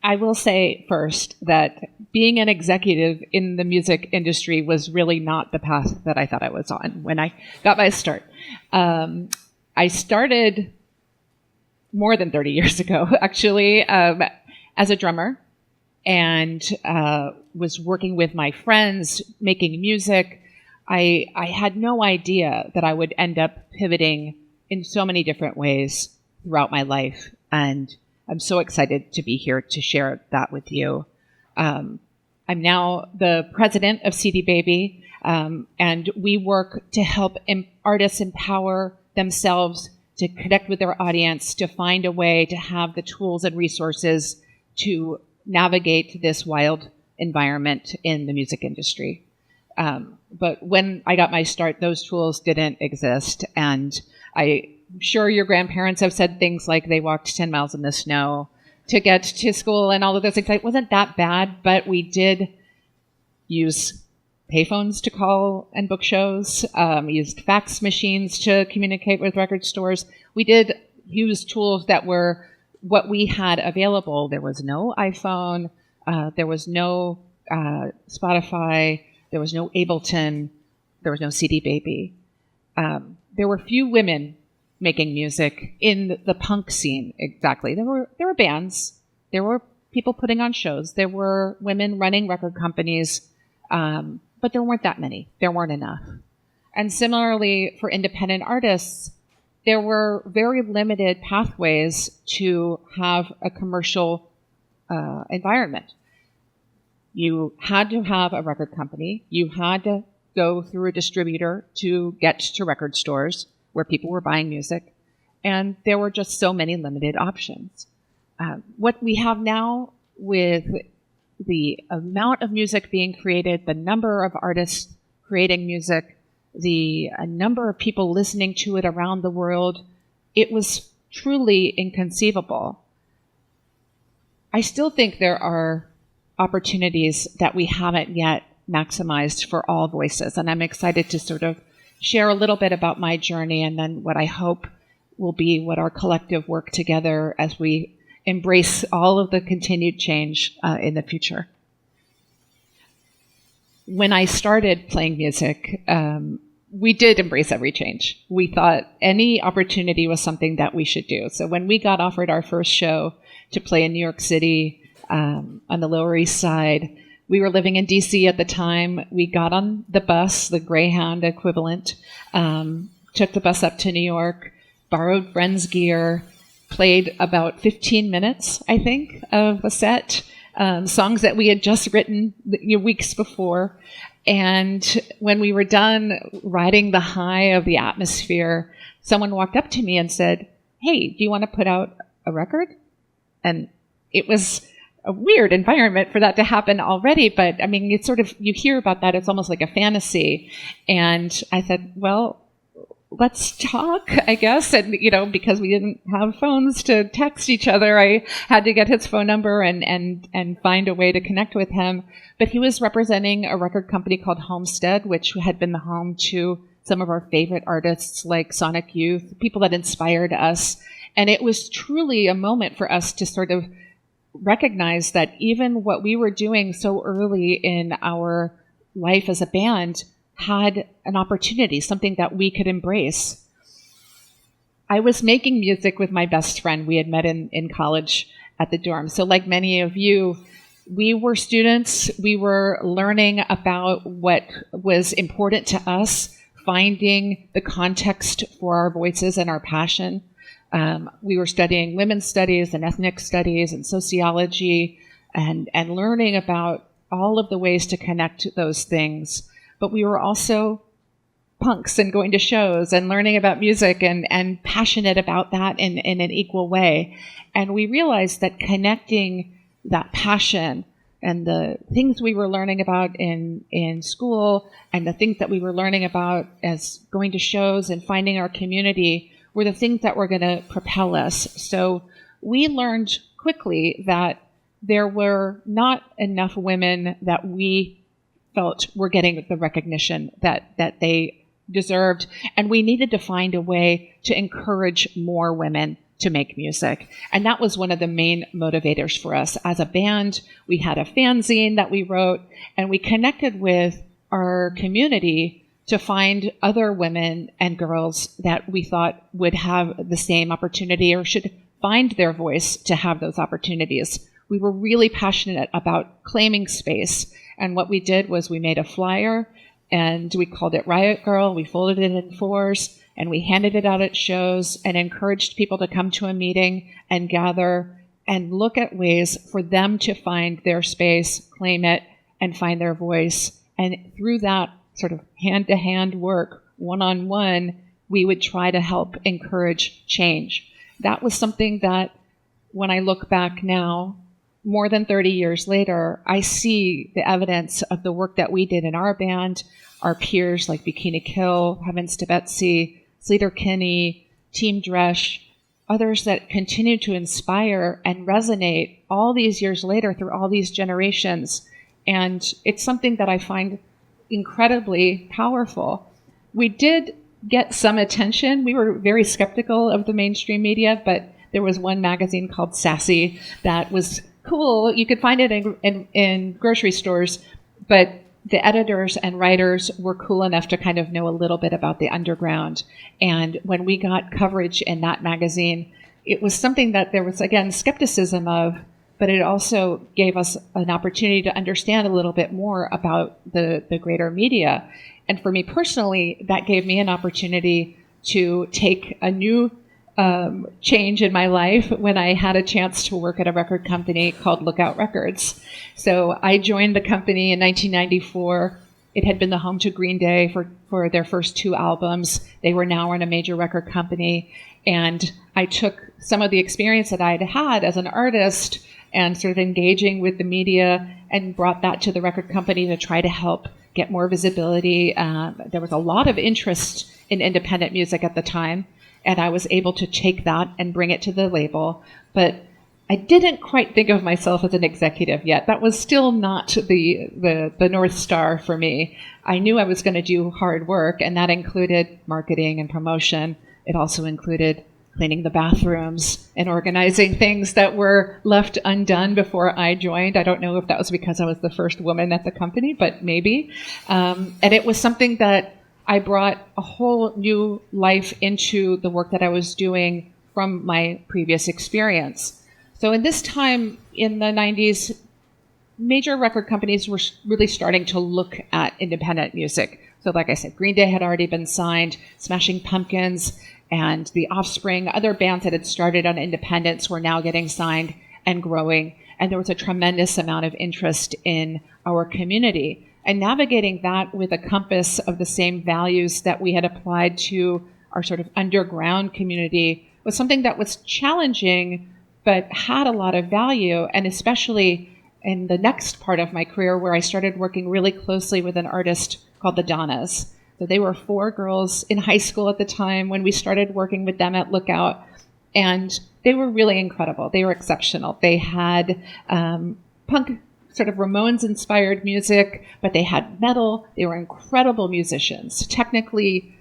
I will say first that being an executive in the music industry was really not the path that I thought I was on when I got my start. I started more than 30 years ago, actually, as a drummer, and was working with my friends, making music. I had no idea that I would end up pivoting in so many different ways throughout my life, and I'm so excited to be here to share that with you. I'm now the president of CD Baby, and we work to help artists empower themselves to connect with their audience, to find a way to have the tools and resources to navigate this wild environment in the music industry. But when I got my start, those tools didn't exist. And I'm sure your grandparents have said things like they walked 10 miles in the snow to get to school and all of those things. It wasn't that bad, but we did use payphones to call and book shows, used fax machines to communicate with record stores. We did use tools that were what we had available. There was no iPhone, there was no Spotify, there was no Ableton, there was no CD Baby. There were few women making music in the punk scene, exactly. There were bands, there were people putting on shows, there were women running record companies, but there weren't that many. There weren't enough. And similarly, for independent artists, there were very limited pathways to have a commercial environment. You had to have a record company. You had to go through a distributor to get to record stores where people were buying music. And there were just so many limited options. What we have now with the amount of music being created, the number of artists creating music, the number of people listening to it around the world, it was truly inconceivable. I still think there are opportunities that we haven't yet maximized for all voices, and I'm excited to sort of share a little bit about my journey and then what I hope will be what our collective work together as we embrace all of the continued change in the future. When I started playing music, we did embrace every change. We thought any opportunity was something that we should do. So when we got offered our first show to play in New York City on the Lower East Side, we were living in DC at the time. We got on the bus, the Greyhound equivalent, took the bus up to New York, borrowed friends' gear, played about 15 minutes, I think, of a set, songs that we had just written weeks before. And when we were done riding the high of the atmosphere, someone walked up to me and said, "Hey, do you want to put out a record?" And it was a weird environment for that to happen already, but I mean, it's sort of, you hear about that, it's almost like a fantasy. And I said, well, let's talk, I guess. And, because we didn't have phones to text each other, I had to get his phone number and find a way to connect with him. But he was representing a record company called Homestead, which had been the home to some of our favorite artists like Sonic Youth, people that inspired us. And it was truly a moment for us to sort of recognize that even what we were doing so early in our life as a band had an opportunity, something that we could embrace. I was making music with my best friend. We had met in college at the dorm. So like many of you, we were students. We were learning about what was important to us, finding the context for our voices and our passion. We were studying women's studies and ethnic studies and sociology and learning about all of the ways to connect those things. But we were also punks and going to shows and learning about music and passionate about that in an equal way. And we realized that connecting that passion and the things we were learning about in school and the things that we were learning about as going to shows and finding our community were the things that were going to propel us. So we learned quickly that there were not enough women that we felt were getting the recognition that they deserved. And we needed to find a way to encourage more women to make music. And that was one of the main motivators for us. As a band, we had a fanzine that we wrote, and we connected with our community to find other women and girls that we thought would have the same opportunity or should find their voice to have those opportunities. We were really passionate about claiming space. And what we did was we made a flyer, and we called it Riot Grrrl. We folded it in fours, and we handed it out at shows and encouraged people to come to a meeting and gather and look at ways for them to find their space, claim it, and find their voice. And through that sort of hand-to-hand work, one-on-one, we would try to help encourage change. That was something that, when I look back now, more than 30 years later, I see the evidence of the work that we did in our band, our peers like Bikini Kill, Heavens to Betsy, Sleater Kinney, Team Dresch, others that continue to inspire and resonate all these years later through all these generations. And it's something that I find incredibly powerful. We did get some attention. We were very skeptical of the mainstream media, but there was one magazine called Sassy that was cool. You could find it in grocery stores, but the editors and writers were cool enough to kind of know a little bit about the underground. And when we got coverage in that magazine, it was something that there was, again, skepticism of, but it also gave us an opportunity to understand a little bit more about the greater media. And for me personally, that gave me an opportunity to take a new change in my life when I had a chance to work at a record company called Lookout Records. So I joined the company in 1994. It had been the home to Green Day for their first 2 albums. They were now in a major record company. And I took some of the experience that I had had as an artist and sort of engaging with the media and brought that to the record company to try to help get more visibility. There was a lot of interest in independent music at the time, and I was able to take that and bring it to the label. But I didn't quite think of myself as an executive yet. That was still not the North Star for me. I knew I was going to do hard work, and that included marketing and promotion. It also included cleaning the bathrooms and organizing things that were left undone before I joined. I don't know if that was because I was the first woman at the company, but maybe. And it was something that I brought a whole new life into the work that I was doing from my previous experience. So in this time in the 90s, major record companies were really starting to look at independent music. So like I said, Green Day had already been signed, Smashing Pumpkins and The Offspring, other bands that had started on independence were now getting signed and growing. And there was a tremendous amount of interest in our community. And navigating that with a compass of the same values that we had applied to our sort of underground community was something that was challenging, but had a lot of value. And especially in the next part of my career where I started working really closely with an artist called the Donnas. So they were 4 girls in high school at the time when we started working with them at Lookout. And they were really incredible. They were exceptional. They had punk, sort of Ramones-inspired music, but they had metal. They were incredible musicians, technically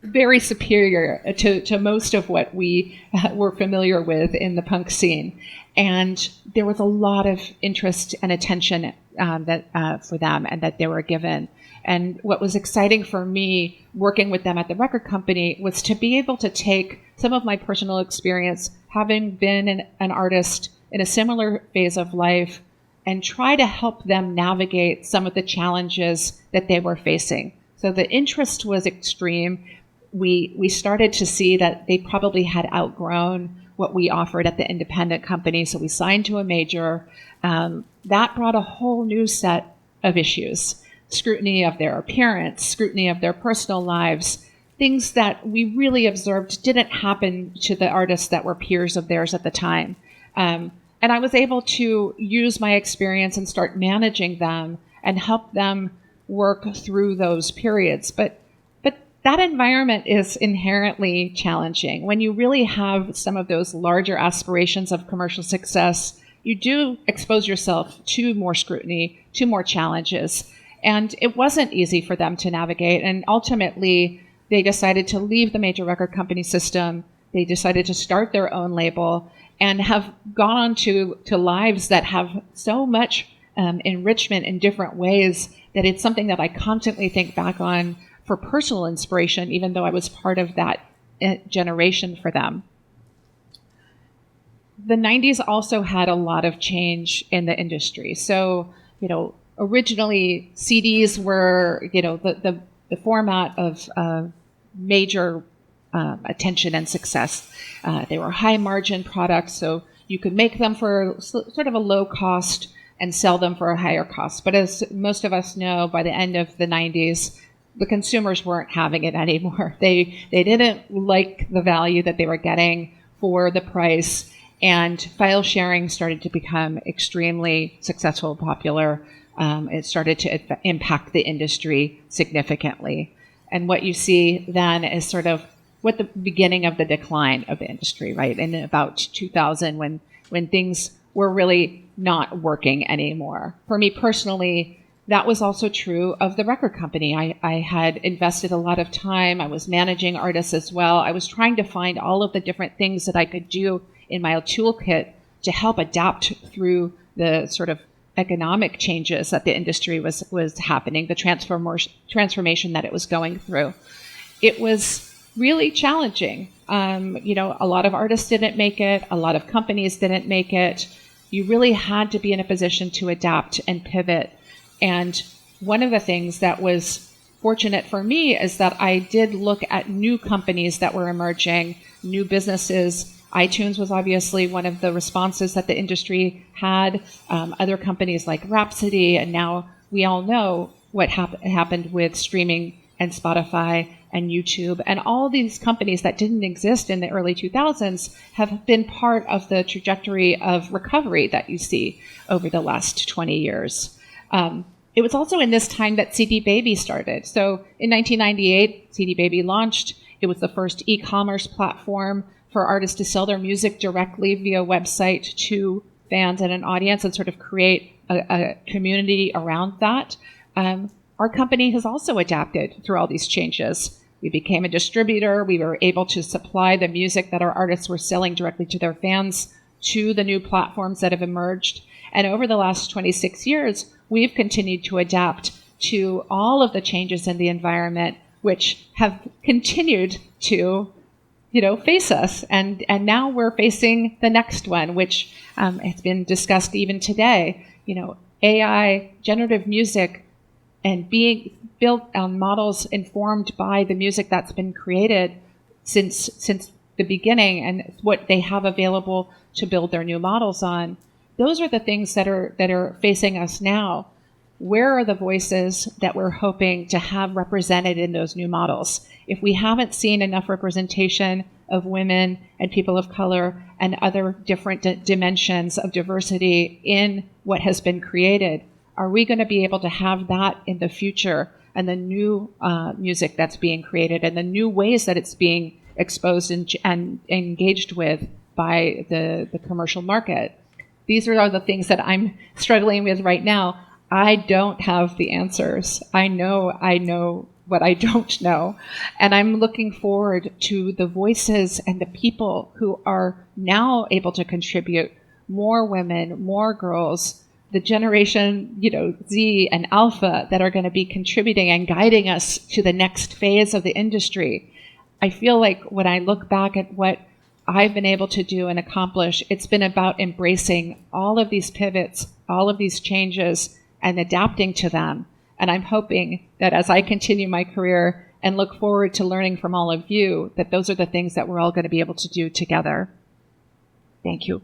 very superior to most of what we were familiar with in the punk scene. And there was a lot of interest and attention for them and that they were given. And what was exciting for me working with them at the record company was to be able to take some of my personal experience, having been an artist in a similar phase of life, and try to help them navigate some of the challenges that they were facing. So the interest was extreme. We started to see that they probably had outgrown what we offered at the independent company, so we signed to a major. That brought a whole new set of issues. Scrutiny of their appearance, scrutiny of their personal lives, things that we really observed didn't happen to the artists that were peers of theirs at the time. And I was able to use my experience and start managing them and help them work through those periods. But that environment is inherently challenging. When you really have some of those larger aspirations of commercial success, you do expose yourself to more scrutiny, to more challenges. And it wasn't easy for them to navigate. And ultimately, they decided to leave the major record company system They decided to start their own label and have gone on to lives that have so much enrichment in different ways that it's something that I constantly think back on for personal inspiration, even though I was part of that generation for them. The 90s also had a lot of change in the industry. So, originally CDs were, the format of major attention and success. They were high margin products, so you could make them for sort of a low cost and sell them for a higher cost. But as most of us know, by the end of the 90s, the consumers weren't having it anymore. They didn't like the value that they were getting for the price, and file sharing started to become extremely successful, popular. It started to impact the industry significantly. And what you see then is sort of what the beginning of the decline of the industry, right? In about 2000, when things were really not working anymore. For me personally, that was also true of the record company. I had invested a lot of time. I was managing artists as well. I was trying to find all of the different things that I could do in my toolkit to help adapt through the sort of economic changes that the industry was happening, the transformation that it was going through. It was really challenging. A lot of artists didn't make it. A lot of companies didn't make it. You really had to be in a position to adapt and pivot. And one of the things that was fortunate for me is that I did look at new companies that were emerging, new businesses. iTunes was obviously one of the responses that the industry had. Other companies like Rhapsody, and now we all know what happened with streaming and Spotify and YouTube. And all these companies that didn't exist in the early 2000s have been part of the trajectory of recovery that you see over the last 20 years. It was also in this time that CD Baby started. So in 1998, CD Baby launched. It was the first e-commerce platform for artists to sell their music directly via website to fans and an audience and sort of create a community around that. Our company has also adapted through all these changes. We became a distributor. We were able to supply the music that our artists were selling directly to their fans to the new platforms that have emerged. And over the last 26 years, we've continued to adapt to all of the changes in the environment, which have continued to face us. And now we're facing the next one, which has been discussed even today. AI, generative music, and being built on models informed by the music that's been created since the beginning and what they have available to build their new models on. Those are the things that are facing us now. Where are the voices that we're hoping to have represented in those new models? If we haven't seen enough representation of women and people of color and other different dimensions of diversity in what has been created, are we going to be able to have that in the future and the new music that's being created and the new ways that it's being exposed and engaged with by the commercial market? These are the things that I'm struggling with right now. I don't have the answers. I know what I don't know. And I'm looking forward to the voices and the people who are now able to contribute, more women, more girls, the generation, Z and Alpha that are going to be contributing and guiding us to the next phase of the industry. I feel like when I look back at what I've been able to do and accomplish, it's been about embracing all of these pivots, all of these changes, and adapting to them. And I'm hoping that as I continue my career and look forward to learning from all of you, that those are the things that we're all going to be able to do together. Thank you.